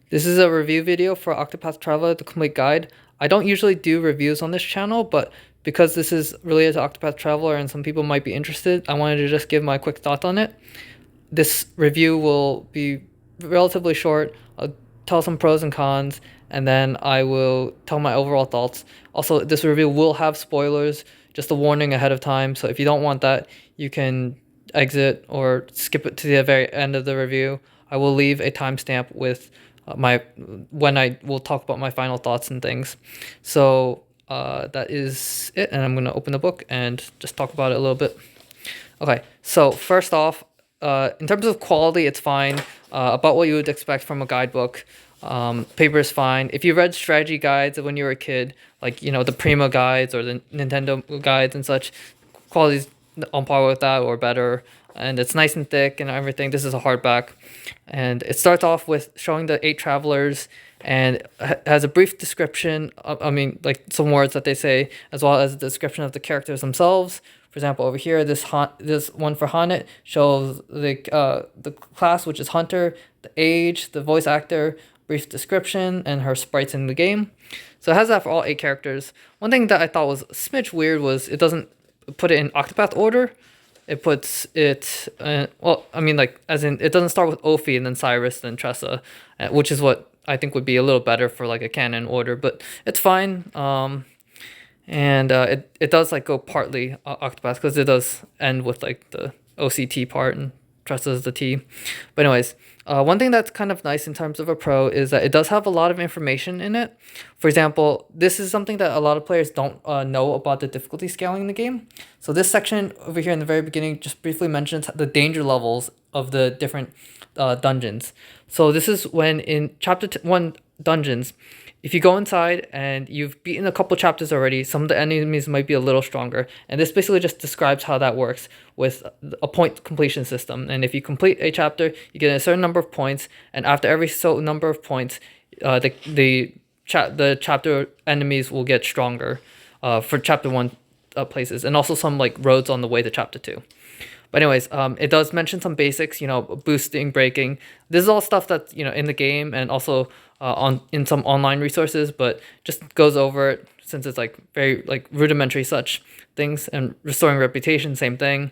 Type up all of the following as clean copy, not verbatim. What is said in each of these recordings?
This is a review video for Octopath Traveler, the complete guide. I don't usually do reviews on this channel, but because this is related to Octopath Traveler and some people might be interested, I wanted to just give my quick thoughts on it. This review will be relatively short. I'll tell some pros and cons, and then I will tell my overall thoughts. Also, this review will have spoilers, just a warning ahead of time, so if you don't want that, you can exit or skip it to the very end of the review. I will leave a timestamp with my when I will talk about my final thoughts and things. So that is it, and I'm gonna open the book and just talk about it a little bit. Okay, so first off, in terms of quality, it's fine. About what you would expect from a guidebook. Paper is fine. If you read strategy guides when you were a kid, like the Prima guides or the Nintendo guides and such, quality's on par with that or better. And it's nice and thick and everything. This is a hardback, and it starts off with showing the 8 travelers and has a brief description. I mean, like some words that they say, as well as a description of the characters themselves. For example, over here, this one for Hanet shows the class, which is Hunter, the age, the voice actor, brief description, and her sprites in the game. So it has that for all 8 characters. One thing that I thought was a smidge weird was it doesn't put it in Octopath order. It puts it, well, I mean, like, as in, it doesn't start with Ophi and then Cyrus, then Tressa, which is what I think would be a little better for, like, a canon order, but it's fine. And it does, like, go partly Octopath, because it does end with, like, the OCT part, and Tressa's the T. But anyways, one thing that's kind of nice in terms of a pro is that it does have a lot of information in it. For example, this is something that a lot of players don't know about the difficulty scaling in the game. So this section over here in the very beginning just briefly mentions the danger levels of the different dungeons. So this is when in Chapter 1 dungeons, if you go inside and you've beaten a couple chapters already, some of the enemies might be a little stronger. And this basically just describes how that works with a point completion system. And if you complete a chapter, you get a certain number of points. And after every certain number of points, the chapter enemies will get stronger for Chapter 1 places. And also some like roads on the way to Chapter 2. But anyways, it does mention some basics, boosting, braking. This is all stuff that's, in the game and also in some online resources, but just goes over it since it's like very like rudimentary such things. And restoring reputation, same thing.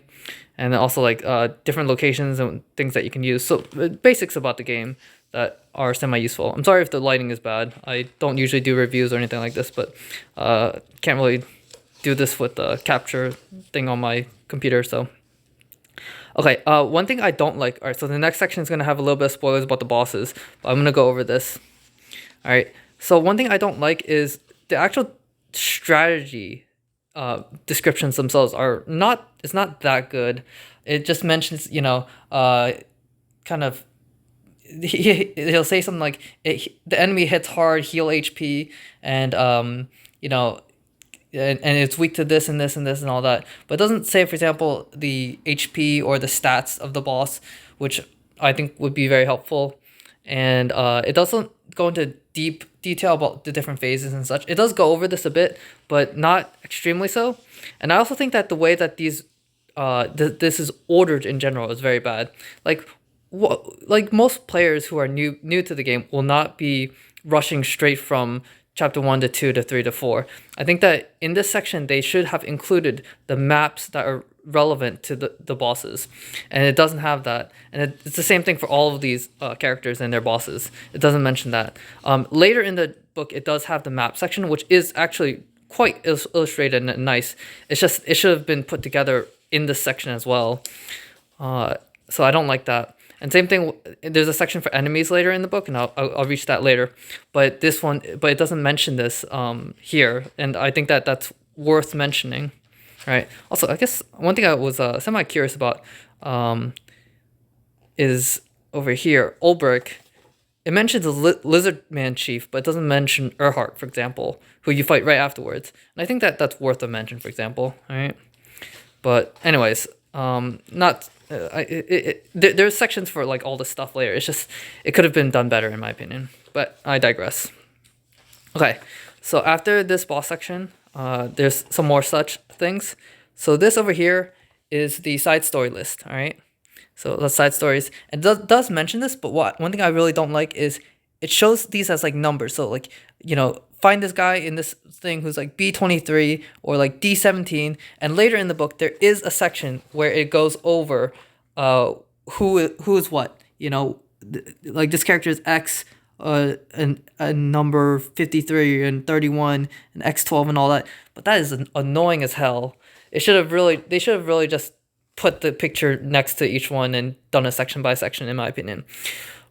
And then also like different locations and things that you can use. So basics about the game that are semi-useful. I'm sorry if the lighting is bad. I don't usually do reviews or anything like this, but can't really do this with the capture thing on my computer, so... Okay, one thing I don't like... Alright, so the next section is going to have a little bit of spoilers about the bosses, but I'm going to go over this. Alright, so one thing I don't like is the actual strategy descriptions themselves are not... It's not that good. It just mentions, kind of... He'll say something like, the enemy hits hard, heal HP, and, and it's weak to this and this and this and all that. But it doesn't say, for example, the HP or the stats of the boss, which I think would be very helpful. And it doesn't go into deep detail about the different phases and such. It does go over this a bit, but not extremely so. And I also think that the way that these this is ordered in general is very bad. Like most players who are new to the game will not be rushing straight from Chapter 1 to 2 to 3 to 4. I think that in this section, they should have included the maps that are relevant to the bosses. And it doesn't have that. And it's the same thing for all of these characters and their bosses. It doesn't mention that. Later in the book, it does have the map section, which is actually quite illustrated and nice. It's just, it should have been put together in this section as well. So I don't like that. And same thing, there's a section for enemies later in the book, and I'll reach that later. But it doesn't mention this here, and I think that that's worth mentioning, right? Also, I guess one thing I was semi-curious about is over here, Ulbrich. It mentions a Lizard Man Chief, but it doesn't mention Erhardt, for example, who you fight right afterwards. And I think that that's worth a mention, for example, all right? But anyways, not... there's sections for like all this stuff later. It's just it could have been done better in my opinion, but I digress. Okay, so after this boss section, there's some more such things. So this over here is the side story list. All right, so the side stories, and does mention this, but one thing I really don't like is it shows these as like numbers. So like, find this guy in this thing who's like B23 or like D17, and later in the book there is a section where it goes over who is what. Like this character is X, and a number 53 and 31 and X12 and all that. But that is annoying as hell. They should have really just put the picture next to each one and done a section by section, in my opinion.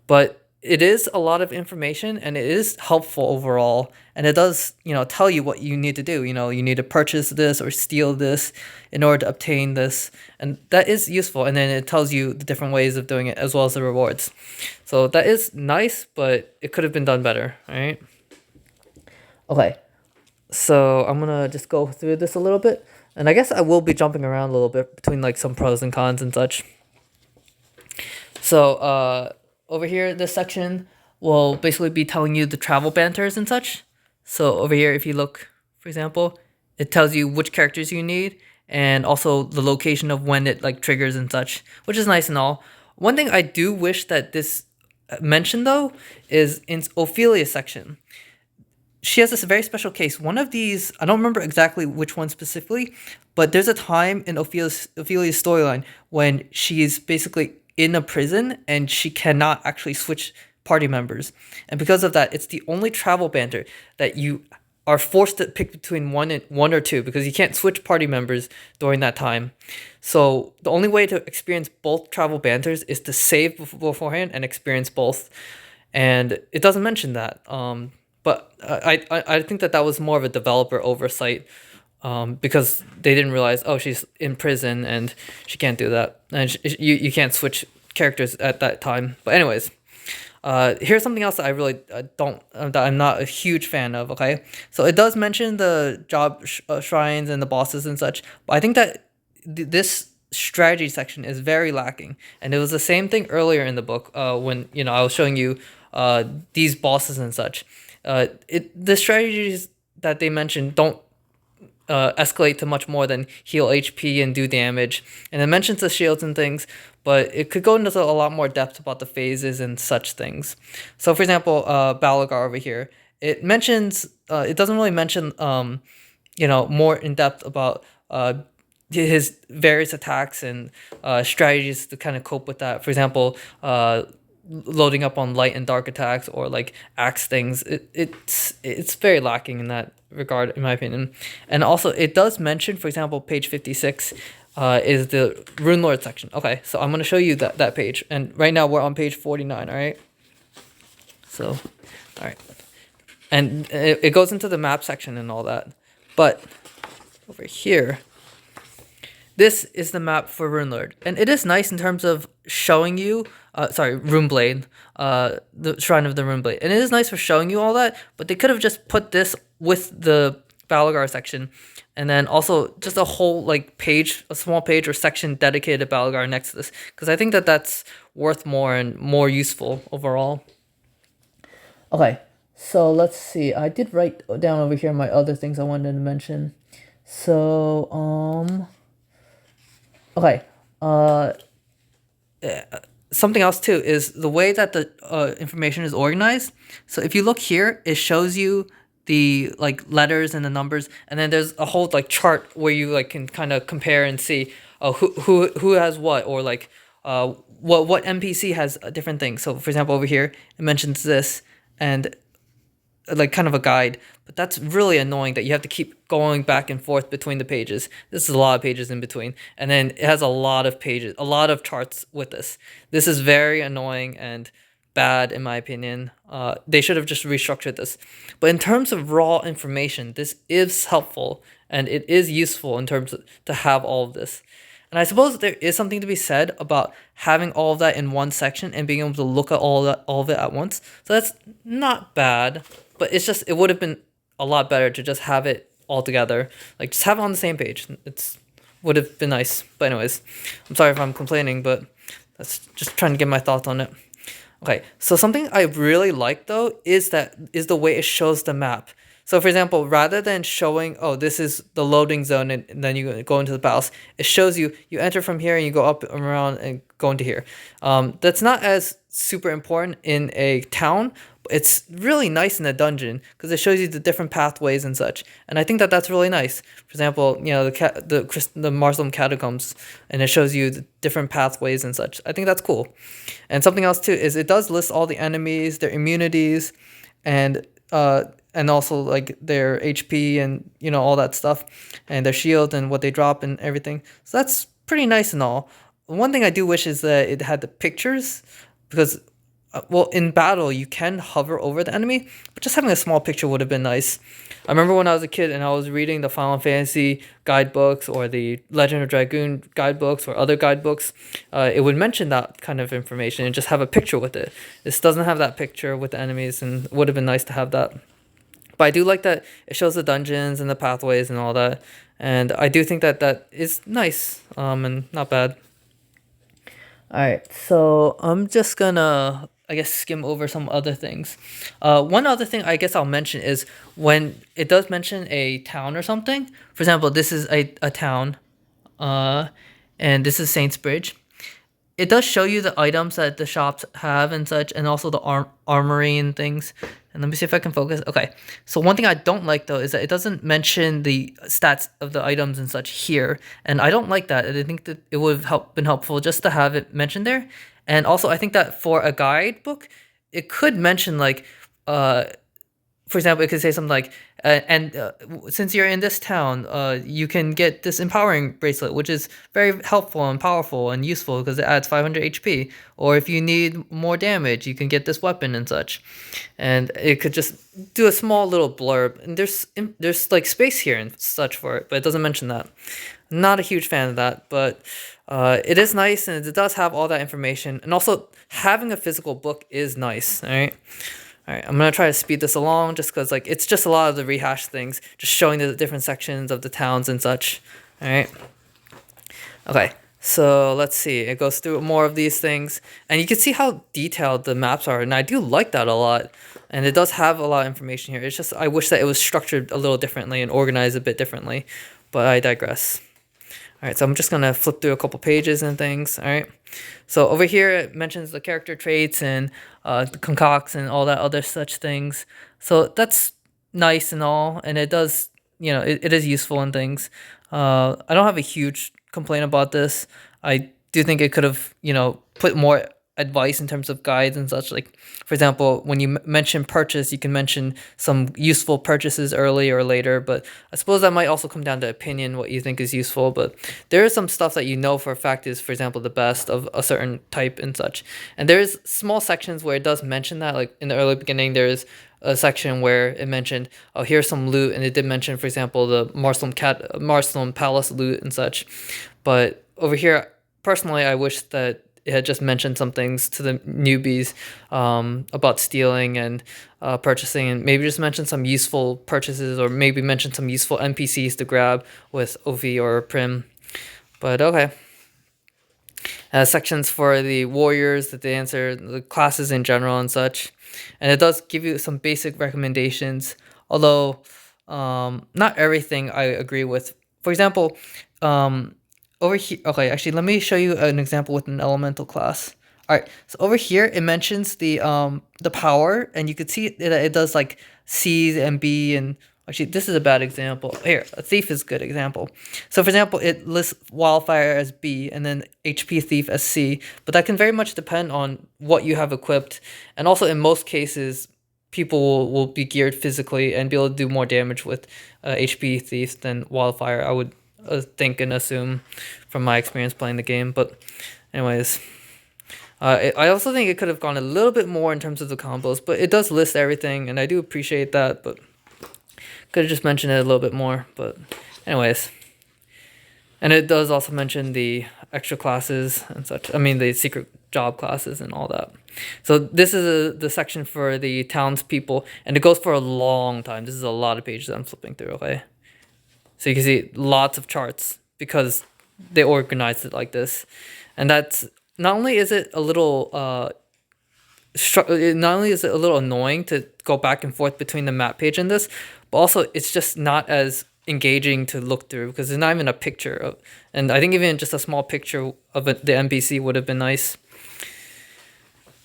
But it is a lot of information, and it is helpful overall, and it does tell you what you need to do. You need to purchase this or steal this in order to obtain this, and that is useful. And then it tells you the different ways of doing it as well as the rewards. So that is nice, but it could have been done better. All right. Okay, so I'm gonna just go through this a little bit, and I guess I will be jumping around a little bit between like some pros and cons and such. So over here, this section will basically be telling you the travel banters and such. So over here, if you look, for example, it tells you which characters you need and also the location of when it like triggers and such, which is nice and all. One thing I do wish that this mentioned though is in Ophelia's section. She has this very special case. One of these, I don't remember exactly which one specifically, but there's a time in Ophelia's storyline when she's basically in a prison and she cannot actually switch party members. And because of that, it's the only travel banter that you are forced to pick between one or two, because you can't switch party members during that time. So the only way to experience both travel banters is to save beforehand and experience both. And it doesn't mention that. But I think that was more of a developer oversight, because they didn't realize, oh, she's in prison and she can't do that, and you can't switch characters at that time. But anyways, here's something else that I really that I'm not a huge fan of. Okay, so it does mention the job shrines and the bosses and such, but I think that this strategy section is very lacking, and it was the same thing earlier in the book when I was showing you these bosses and such. The strategies that they mentioned don't escalate to much more than heal HP and do damage, and it mentions the shields and things, but it could go into a lot more depth about the phases and such things. So for example, Balagar over here, it mentions it doesn't really mention more in depth about his various attacks and strategies to kind of cope with that. For example, loading up on light and dark attacks or like axe things. It's very lacking in that regard, in my opinion. And also it does mention, for example, page 56 is the Rune Lord section. Okay, so I'm going to show you that page, and right now we're on page 49. All right, so all right, and it goes into the map section and all that, but over here, this is the map for Rune Lord, and it is nice in terms of showing you, Runeblade, the Shrine of the Runeblade, and it is nice for showing you all that, but they could have just put this with the Balagar section, and then also just a whole page, a small page or section dedicated to Balagar next to this, because I think that that's worth more and more useful overall. Okay, so let's see. I did write down over here my other things I wanted to mention. So, okay, something else too is the way that the information is organized. So if you look here, it shows you the letters and the numbers, and then there's a whole chart where you can kind of compare and see who has what, or what NPC has different things. So for example, over here it mentions this, and kind of a guide, but that's really annoying that you have to keep going back and forth between the pages. This is a lot of pages in between, and then it has a lot of pages, a lot of charts with this. This is very annoying and bad, in my opinion. They should have just restructured this. But in terms of raw information, this is helpful, and it is useful in terms of to have all of this. And I suppose there is something to be said about having all of that in one section and being able to look at all of it at once. So that's not bad, but it's just, it would have been a lot better to just have it all together. Just have it on the same page. It's would have been nice. But anyways, I'm sorry if I'm complaining, but that's just trying to get my thoughts on it. Okay, so something I really like though is the way it shows the map. So for example, rather than showing, oh, this is the loading zone, and then you go into the palace, it shows you enter from here and you go up around and go into here. That's not as super important in a town. It's really nice in a dungeon because it shows you the different pathways and such, and I think that that's really nice. For example, the Muslim catacombs, and it shows you the different pathways and such. I think that's cool. And something else too is it does list all the enemies, their immunities, and also like their HP and all that stuff, and their shield and what they drop and everything. So that's pretty nice and all. One thing I do wish is that it had the pictures, because well, in battle you can hover over the enemy, but just having a small picture would have been nice. I remember when I was a kid and I was reading the Final Fantasy guidebooks or the Legend of Dragoon guidebooks or other guidebooks, it would mention that kind of information and just have a picture with it. This doesn't have that picture with the enemies, and it would have been nice to have that. But I do like that it shows the dungeons and the pathways and all that, and I do think that that is nice, and not bad. Alright, so I'm just gonna, I guess, skim over some other things. One other thing I guess I'll mention is when it does mention a town or something. For example, this is a town, and this is Saints Bridge. It does show you the items that the shops have and such, and also the armory and things. And let me see if I can focus. Okay, so one thing I don't like though is that it doesn't mention the stats of the items and such here, and I don't like that. I think that it would have been helpful just to have it mentioned there. And also, I think that for a guidebook, it could mention like, for example, it could say something like, since you're in this town, you can get this empowering bracelet, which is very helpful and powerful and useful because it adds 500 HP. Or if you need more damage, you can get this weapon and such. And it could just do a small little blurb. And there's like space here and such for it, but it doesn't mention that. Not a huge fan of that, but it is nice and it does have all that information. And also, having a physical book is nice, all right? All right, I'm going to try to speed this along just because like it's just a lot of the rehash things, just showing the different sections of the towns and such. All right. Okay, so let's see. It goes through more of these things, and you can see how detailed the maps are, and I do like that a lot. And it does have a lot of information here. It's just I wish that it was structured a little differently and organized a bit differently, but I digress. All right, so I'm just going to flip through a couple pages and things, all right? So over here, it mentions the character traits and the concocts and all that other such things. So that's nice and all, and it does, it is useful and things. I don't have a huge complaint about this. I do think it could have, put more advice in terms of guides and such. Like, for example, when you mention purchase, you can mention some useful purchases early or later, but I suppose that might also come down to opinion, what you think is useful. But there is some stuff that for a fact is, for example, the best of a certain type and such. And there is small sections where it does mention that, like in the early beginning, there is a section where it mentioned, oh, here's some loot, and it did mention, for example, the Muslim palace loot and such. But over here, personally, I wish that it had just mentioned some things to the newbies about stealing and purchasing, and maybe just mention some useful purchases, or maybe mention some useful NPCs to grab with Ovi or Prim. But okay. Sections for the warriors, the dancer, the classes in general and such. And it does give you some basic recommendations, although not everything I agree with. For example, over here, okay, actually, let me show you an example with an elemental class. All right, so over here, it mentions the power, and you could see that it does like C and B, and actually, this is a bad example. Here, a thief is a good example. So, for example, it lists wildfire as B and then HP thief as C, but that can very much depend on what you have equipped, and also in most cases, people will be geared physically and be able to do more damage with HP thief than wildfire. I would think and assume from my experience playing the game. But anyways, I also think it could have gone a little bit more in terms of the combos, but it does list everything, and I do appreciate that, but could have just mentioned it a little bit more. But anyways, and it does also mention the extra classes and such. I mean, the secret job classes and all that. So this is the section for the townspeople, and it goes for a long time. This is a lot of pages I'm flipping through, okay? So you can see lots of charts because they organized it like this. And that's, not only is it a little annoying to go back and forth between the map page and this, but also it's just not as engaging to look through because there's not even a picture of, and I think even just a small picture of the NPC would have been nice.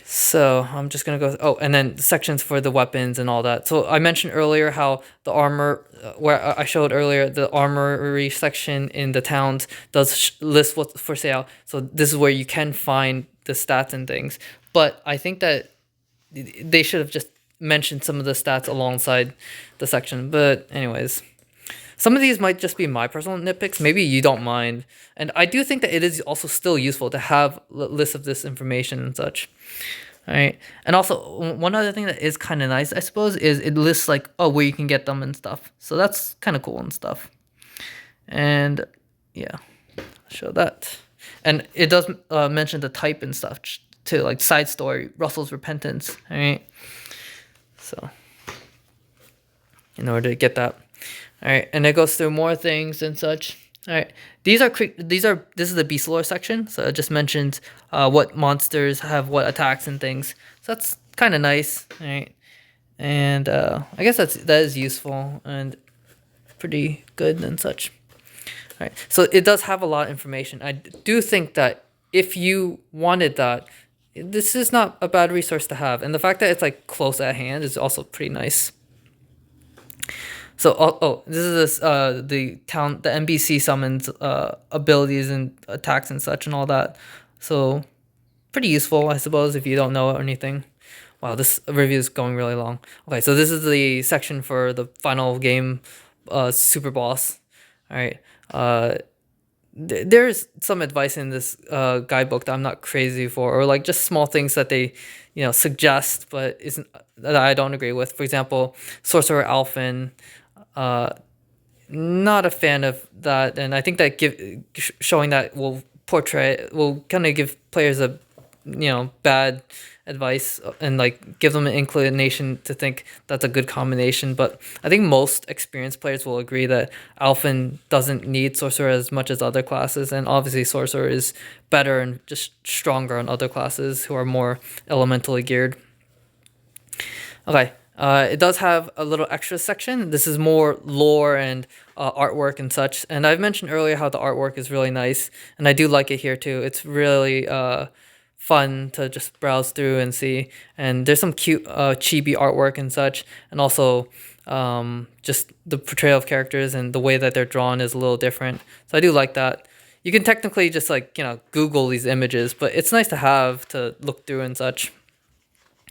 So I'm just gonna go. Oh, and then sections for the weapons and all that. So I mentioned earlier how the armor, where I showed earlier, the armory section in the towns does list what's for sale. So this is where you can find the stats and things. But I think that they should have just mentioned some of the stats alongside the section. But anyways, some of these might just be my personal nitpicks. Maybe you don't mind, and I do think that it is also still useful to have a list of this information and such. All right, and also one other thing that is kind of nice, I suppose, is it lists like, oh, where you can get them and stuff. So that's kind of cool and stuff. And yeah, show that, and it does mention the type and stuff too, like side story, Russell's Repentance. All right, so in order to get that. All right, and it goes through more things and such. All right, this is the beast lore section. So it just mentions what monsters have what attacks and things. So that's kind of nice. All right, and I guess that is useful and pretty good and such. All right, so it does have a lot of information. I do think that if you wanted that, this is not a bad resource to have, and the fact that it's like close at hand is also pretty nice. So this is the NBC summons abilities and attacks and such and all that. So pretty useful, I suppose, if you don't know anything. Wow, this review is going really long. Okay, so this is the section for the final game, super boss. All right. There's some advice in this guidebook that I'm not crazy for, or like just small things that they, suggest, but isn't that I don't agree with. For example, Sorcerer Alphen. Not a fan of that, and I think that showing that will kind of give players a bad advice and like give them an inclination to think that's a good combination. But I think most experienced players will agree that Alphen doesn't need Sorcerer as much as other classes, and obviously Sorcerer is better and just stronger on other classes who are more elementally geared. Okay. It does have a little extra section. This is more lore and artwork and such. And I've mentioned earlier how the artwork is really nice, and I do like it here too. It's really fun to just browse through and see. And there's some cute chibi artwork and such, and also just the portrayal of characters and the way that they're drawn is a little different. So I do like that. You can technically just Google these images, but it's nice to have to look through and such.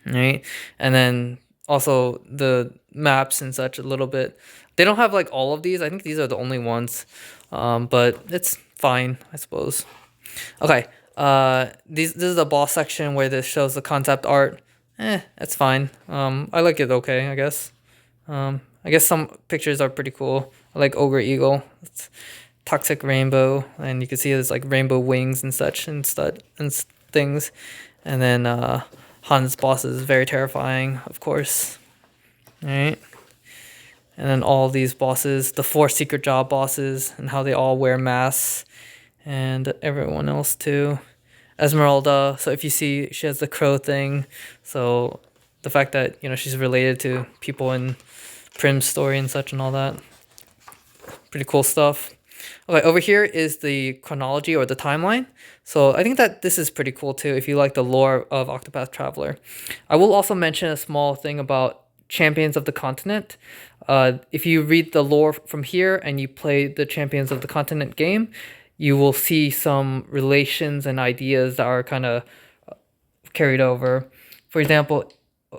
Right, and then also the maps and such a little bit. They don't have like all of these. I think these are the only ones, but it's fine, I suppose. Okay, this is the boss section where this shows the concept art. That's fine. I like it okay, I guess. I guess some pictures are pretty cool. I like Ogre Eagle. It's Toxic Rainbow, and you can see there's like rainbow wings and such and things, and then Han's boss is very terrifying, of course. All right. And then all these bosses, the 4 secret job bosses, and how they all wear masks, and everyone else too. Esmeralda, so if you see, she has the crow thing. So the fact that, she's related to people in Prim's story and such and all that. Pretty cool stuff. Okay, over here is the chronology or the timeline. So I think that this is pretty cool too if you like the lore of Octopath Traveler. I will also mention a small thing about Champions of the Continent. If you read the lore from here and you play the Champions of the Continent game, you will see some relations and ideas that are kind of carried over. For example,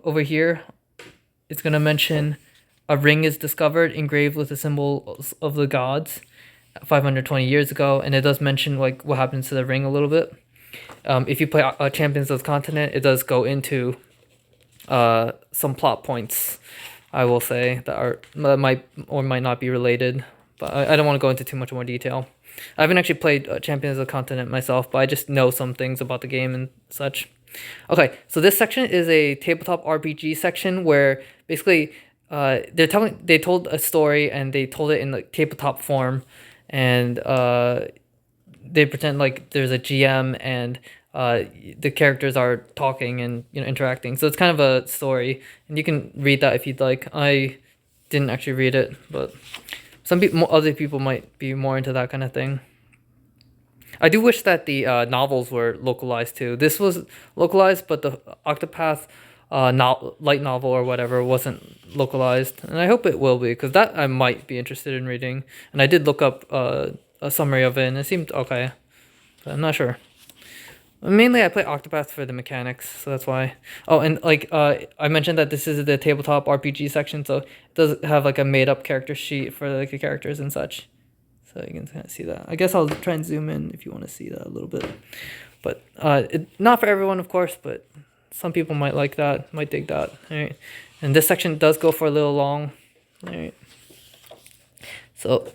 over here, it's going to mention a ring is discovered engraved with the symbols of the gods 520 years ago, and it does mention like what happens to the ring a little bit. If you play Champions of the Continent, it does go into some plot points, I will say, that might or might not be related, but I don't want to go into too much more detail. I haven't actually played Champions of the Continent myself, but I just know some things about the game and such. Okay, so this section is a tabletop RPG section where basically they told a story and they told it in like tabletop form, and they pretend like there's a GM and the characters are talking and interacting. So it's kind of a story, and you can read that if you'd like. I didn't actually read it, but other people might be more into that kind of thing. I do wish that the novels were localized too. This was localized, but the Octopath light novel or whatever wasn't localized, and I hope it will be, because that I might be interested in reading. And I did look up a summary of it, and it seemed okay, but I'm not sure. Mainly, I play Octopath for the mechanics, so that's why. Oh, and like I mentioned that this is the tabletop RPG section, so it does have like a made-up character sheet for like the characters and such. So you can kind of see that. I guess I'll try and zoom in if you want to see that a little bit. But not for everyone, of course, but some people might like that, might dig that. All right. And this section does go for a little long. All right. So,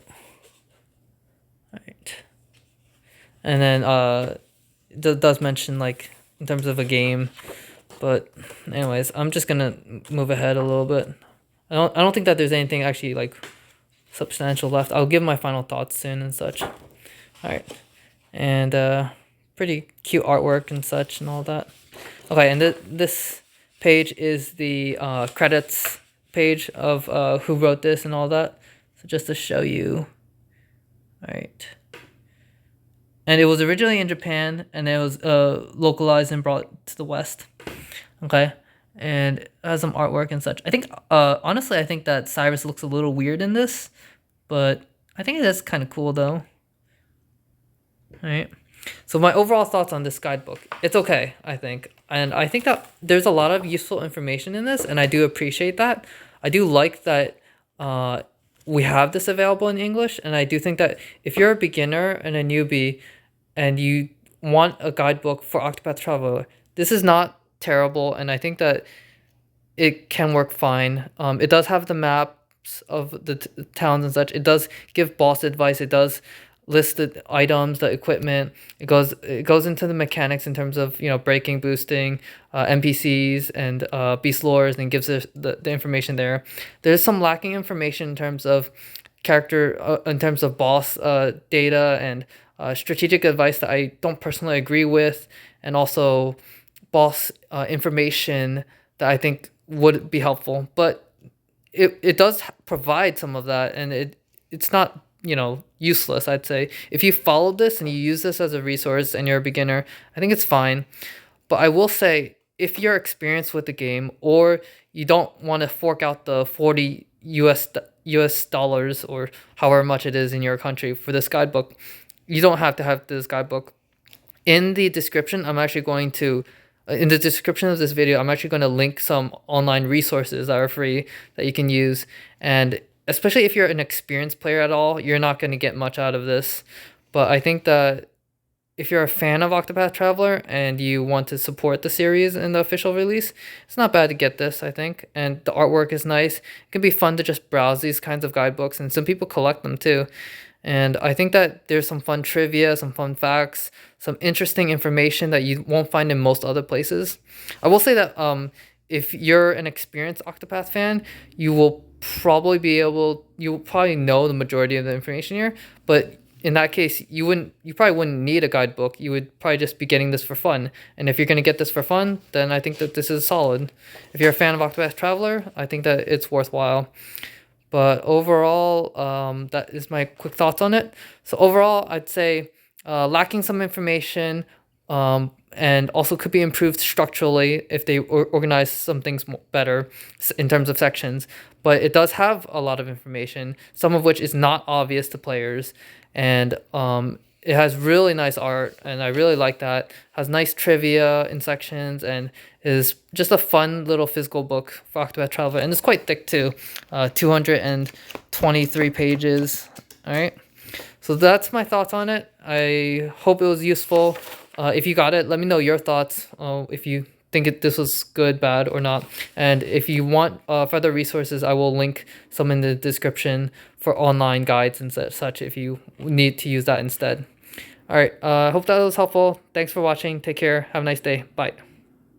all right. And then it does mention, like, in terms of a game. But anyways, I'm just going to move ahead a little bit. I don't think that there's anything actually, like, substantial left. I'll give my final thoughts soon and such. All right. And pretty cute artwork and such and all that. Okay, and this page is the credits page of who wrote this and all that. So just to show you. All right. And it was originally in Japan, and it was localized and brought to the West. Okay. And it has some artwork and such. I think, honestly, I think that Cyrus looks a little weird in this, but I think it is kind of cool, though. All right. So my overall thoughts on this guidebook, it's okay, I think. And I think that there's a lot of useful information in this, and I do appreciate that. I do like that we have this available in English, and I do think that if you're a beginner and a newbie and you want a guidebook for Octopath Traveler, this is not terrible, and I think that it can work fine. It does have the maps of the towns and such. It does give boss advice. It does list the items, the equipment. It goes into the mechanics in terms of, you know, breaking, boosting, NPCs and beast lores, and gives us the information there. There's some lacking information in terms of character, in terms of boss data and strategic advice that I don't personally agree with, and also boss information that I think would be helpful. But it does provide some of that, and it's not, you know, useless. I'd say if you follow this and you use this as a resource and you're a beginner, I think it's fine. But I will say, if you're experienced with the game, or you don't want to fork out the 40 US dollars or however much it is in your country for this guidebook, you don't have to have this guidebook. In the description, in the description of this video, I'm actually going to link some online resources that are free that you can use. And especially if you're an experienced player at all, you're not going to get much out of this. But I think that if you're a fan of Octopath Traveler and you want to support the series in the official release, it's not bad to get this, I think. And the artwork is nice. It can be fun to just browse these kinds of guidebooks, and some people collect them too. And I think that there's some fun trivia, some fun facts, some interesting information that you won't find in most other places. I will say that if you're an experienced Octopath fan, you'll probably know the majority of the information here. But in that case, you probably wouldn't need a guidebook. You would probably just be getting this for fun. And if you're going to get this for fun, then I think that this is solid. If you're a fan of Octopath Traveler, I think that it's worthwhile. But overall, that is my quick thoughts on it. So overall, I'd say lacking some information, and also could be improved structurally if they organize some things better in terms of sections. But it does have a lot of information, some of which is not obvious to players. And it has really nice art, and I really like that. Has nice trivia in sections, and is just a fun little physical book for Octopath Traveler. And it's quite thick too, 223 pages. All right. So that's my thoughts on it. I hope it was useful. If you got it, let me know your thoughts. If you think this was good, bad, or not. And if you want further resources, I will link some in the description for online guides and such if you need to use that instead. All right. I hope that was helpful. Thanks for watching. Take care. Have a nice day. Bye.